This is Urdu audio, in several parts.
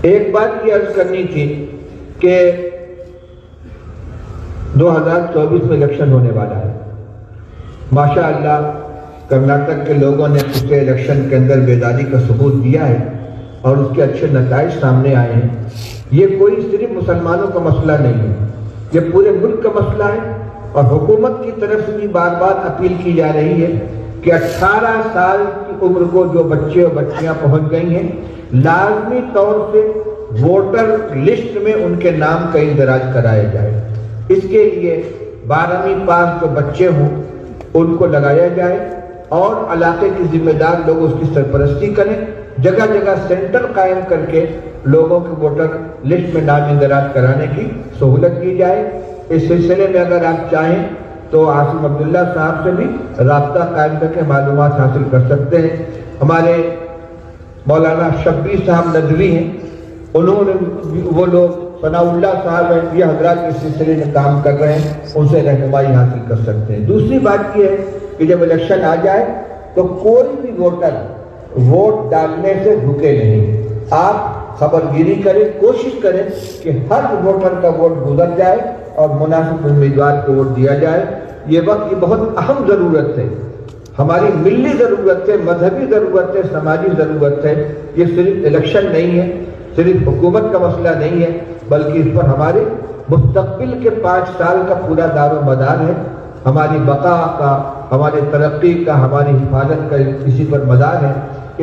ایک بات یہ عرض کرنی تھی کہ 2024 میں الیکشن ہونے والا ہے. ماشاءاللہ کرناٹک کے لوگوں نے پچھلے الیکشن کے اندر بیداری کا ثبوت دیا ہے اور اس کے اچھے نتائج سامنے آئے ہیں. یہ کوئی صرف مسلمانوں کا مسئلہ نہیں ہے، یہ پورے ملک کا مسئلہ ہے. اور حکومت کی طرف سے بھی بار بار اپیل کی جا رہی ہے کہ 18 سال کی عمر کو جو بچے اور بچیاں پہنچ گئی ہیں، لازمی طور سے ووٹر لسٹ میں ان کے نام کا اندراج کرایا جائے. اس کے لیے 12ویں پاس جو بچے ہوں ان کو لگایا جائے اور علاقے کی ذمہ دار لوگ اس کی سرپرستی کریں. جگہ جگہ سینٹر قائم کر کے لوگوں کے ووٹر لسٹ میں نام اندراج کرانے کی سہولت کی جائے. اس سلسلے میں اگر آپ چاہیں تو عاصم عبداللہ صاحب سے بھی رابطہ قائم کر کے معلومات حاصل کر سکتے ہیں. ہمارے مولانا شبیر صاحب ندوی ہیں، انہوں نے وہ لوگ ثناء اللہ صاحب ہیں، یہ حضرات اس سلسلے میں کام کر رہے ہیں، ان سے رہنمائی حاصل کر سکتے ہیں. دوسری بات یہ ہے کہ جب الیکشن آ جائے تو کوئی بھی ووٹر ووٹ ڈالنے سے رکے نہیں. آپ خبرگیری کریں، کوشش کریں کہ ہر ووٹر کا ووٹ گزر جائے اور مناسب امیدوار کو ووٹ دیا جائے. یہ وقت یہ بہت اہم ضرورت ہے، ہماری ملی ضرورت ہے، مذہبی ضرورت ہے، سماجی ضرورت ہے. یہ صرف الیکشن نہیں ہے، صرف حکومت کا مسئلہ نہیں ہے، بلکہ اس پر ہمارے مستقبل کے 5 سال کا پورا دار و مدار ہے. ہماری بقا کا، ہماری ترقی کا، ہماری حفاظت کا اسی پر مدار ہے.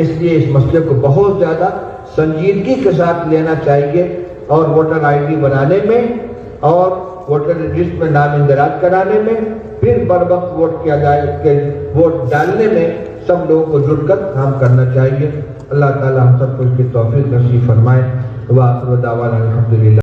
اس لیے اس مسئلے کو بہت زیادہ سنجیدگی کے ساتھ لینا چاہیے اور ووٹر آئی ڈی بنانے میں اور ووٹر لسٹ میں نام اندراج کرانے میں، پھر بر وقت ووٹ کیا جائے کہ ووٹ ڈالنے میں سب لوگوں کو جڑ کر کام کرنا چاہیے. اللہ تعالی ہم سب کو اس کی توفیق نصیب فرمائے. وآخر دعوانا الحمدللہ.